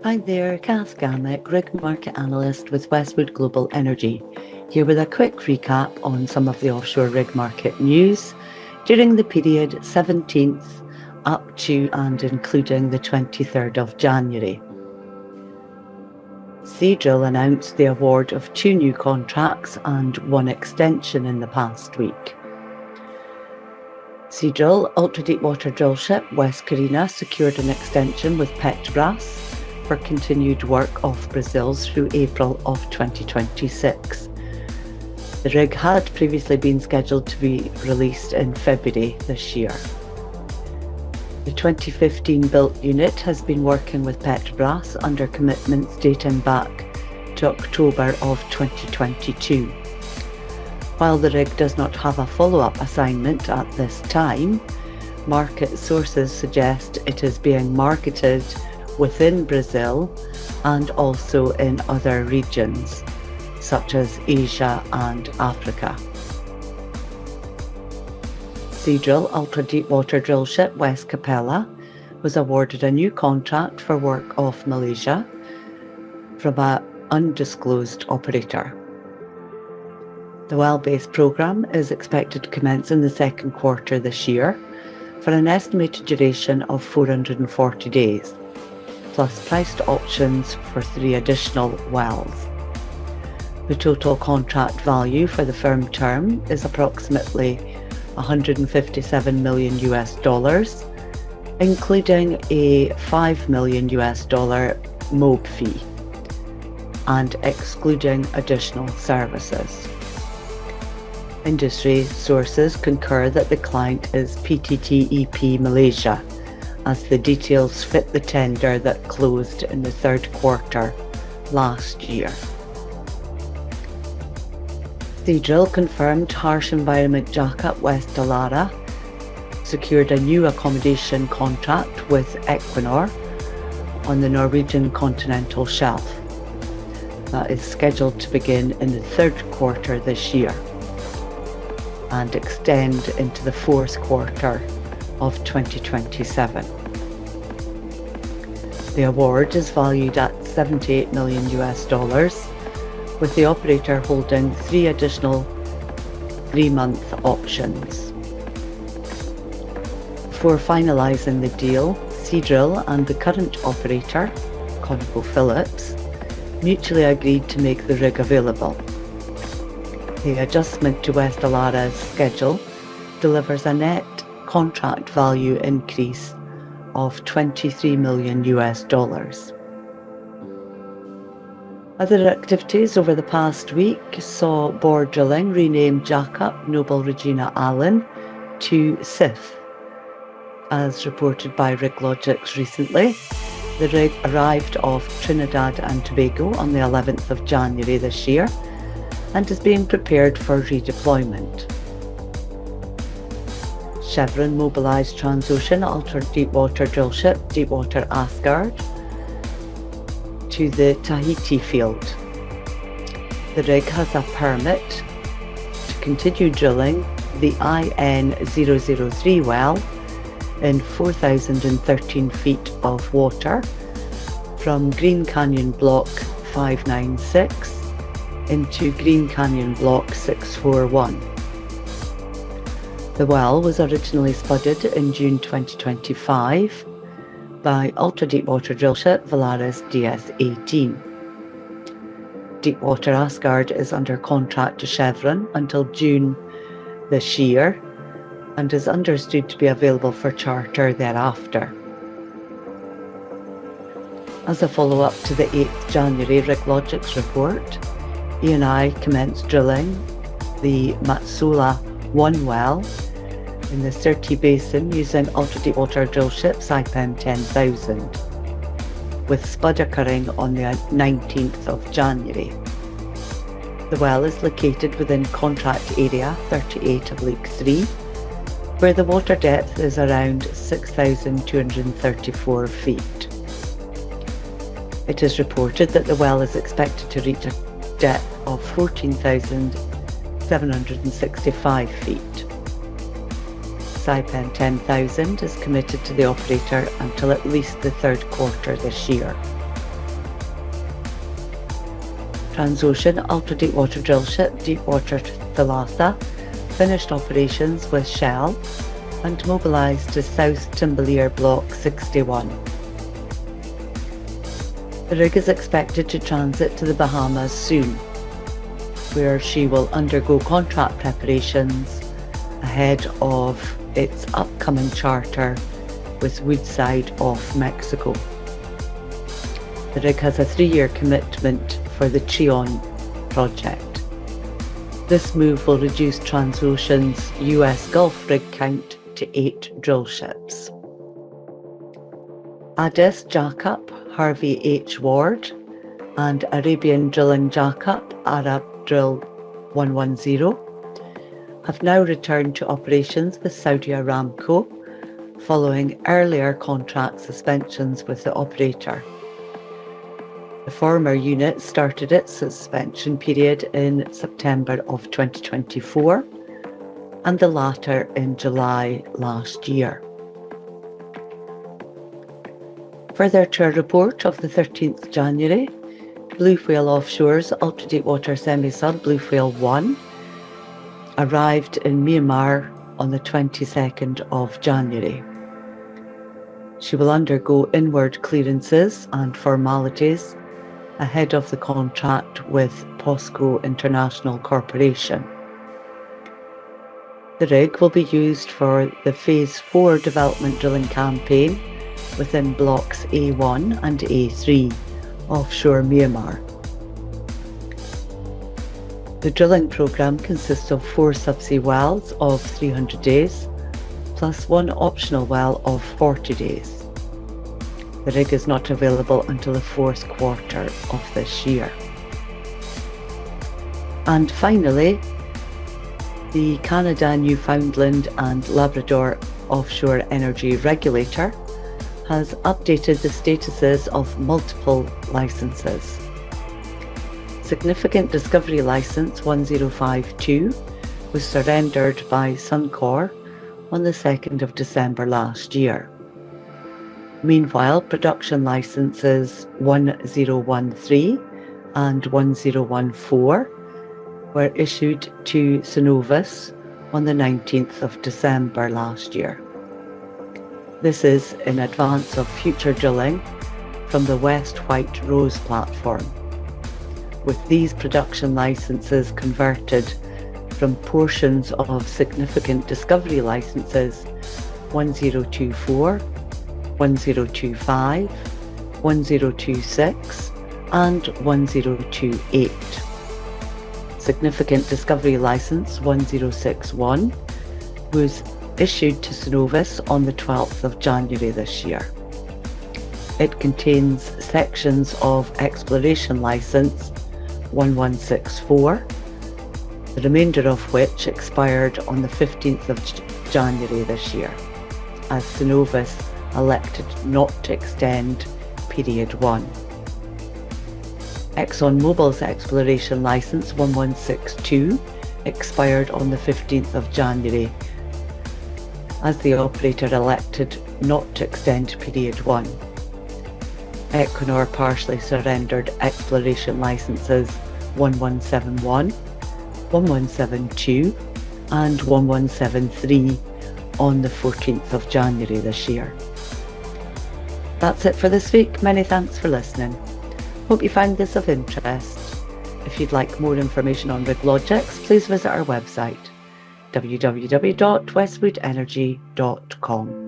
Hi there, Kath Gammack, rig market analyst with Westwood Global Energy, here with a quick recap on some of the offshore rig market news during the period 17th up to and including the 23rd of January. Seadrill announced the award of 2 new contracts and 1 extension in the past week. Seadrill ultra-deepwater drillship West Carina secured an extension with Petrobras for continued work off Brazil through April of 2026. The rig had previously been scheduled to be released in February this year. The 2015 built unit has been working with Petrobras under commitments dating back to October of 2022. While the rig does not have a follow-up assignment at this time, market sources suggest it is being marketed within Brazil and also in other regions, such as Asia and Africa. Seadrill ultra-deepwater drillship West Capella was awarded a new contract for work off Malaysia from an undisclosed operator. The well-based programme is expected to commence in the second quarter this year for an estimated duration of 440 days, plus priced options for 3 additional wells. The total contract value for the firm term is approximately $157 million, including a $5 million MOB fee and excluding additional services. Industry sources concur that the client is PTTEP Malaysia, as the details fit the tender that closed in the third quarter last year. Seadrill confirmed harsh environment jackup West Dallara secured a new accommodation contract with Equinor on the Norwegian continental shelf. That is scheduled to begin in the third quarter this year and extend into the fourth quarter of 2027. The award is valued at $78 million, with the operator holding 3 additional 3-month options. Before finalising the deal, Seadrill and the current operator, ConocoPhillips, mutually agreed to make the rig available. The adjustment to West Dallara's schedule delivers a net contract value increase of $23 million. Other activities over the past week saw Borr Drilling rename jackup Noble Regina Allen to SIF. As reported by RigLogix recently, the rig arrived off Trinidad and Tobago on the 11th of January this year and is being prepared for redeployment. Chevron mobilised Transocean ultra-deepwater drillship Deepwater Asgard to the Tahiti field. The rig has a permit to continue drilling the IN-003 well in 4,013 feet of water from Green Canyon Block 596 into Green Canyon Block 641. The well was originally spudded in June 2025 by ultra-deepwater drillship Valaris DS-18. Deepwater Asgard is under contract to Chevron until June this year and is understood to be available for charter thereafter. As a follow-up to the 8th January RigLogix report, E&I commenced drilling the Matsola-1 well in the Sirte Basin using ultra-deepwater drillship Saipem 10,000, with spud occurring on the 19th of January. The well is located within contract area 38/3, where the water depth is around 6,234 feet. It is reported that the well is expected to reach a depth of 14,765 feet. Saipem 10,000 is committed to the operator until at least the third quarter this year. Transocean ultra-deepwater drillship Deepwater Thalassa finished operations with Shell and mobilised to South Timbalier Block 61. The rig is expected to transit to the Bahamas soon, where she will undergo contract preparations ahead of its upcoming charter with Woodside off Mexico. The rig has a 3-year commitment for the Trion project. This move will reduce Transocean's US Gulf rig count to 8 drill ships. Addis jackup Harvey H. Ward and Arabian drilling jackup Arab Drill 110 have now returned to operations with Saudi Aramco following earlier contract suspensions with the operator. The former unit started its suspension period in September of 2024 and the latter in July last year. Further to a report of the 13th January, Blue Whale Offshore's ultra-deepwater semi-sub Blue Whale 1 arrived in Myanmar on the 22nd of January. She will undergo inward clearances and formalities ahead of the contract with POSCO International Corporation. The rig will be used for the Phase 4 development drilling campaign within Blocks A1 and A3 offshore Myanmar. The drilling programme consists of 4 subsea wells of 300 days, plus 1 optional well of 40 days. The rig is not available until the 4th quarter of this year. And finally, the Canada, Newfoundland and Labrador Offshore Energy Regulator has updated the statuses of multiple licences. Significant Discovery Licence 1052 was surrendered by Suncor on the 2nd of December last year. Meanwhile, production licences 1013 and 1014 were issued to Cenovus on the 19th of December last year. This is in advance of future drilling from the West White Rose platform, with these production licences converted from portions of Significant Discovery Licences 1024, 1025, 1026 and 1028. Significant Discovery Licence 1061 was issued to Cenovus on the 12th of January this year. It contains sections of Exploration Licence 1164, the remainder of which expired on the 15th of January this year, as Cenovus elected not to extend Period 1. ExxonMobil's Exploration Licence 1162 expired on the 15th of January, as the operator elected not to extend Period 1. Equinor partially surrendered Exploration Licences 1171, 1172 and 1173 on the 14th of January this year. That's it for this week. Many thanks for listening. Hope you found this of interest. If you'd like more information on RigLogix, please visit our website www.westwoodenergy.com.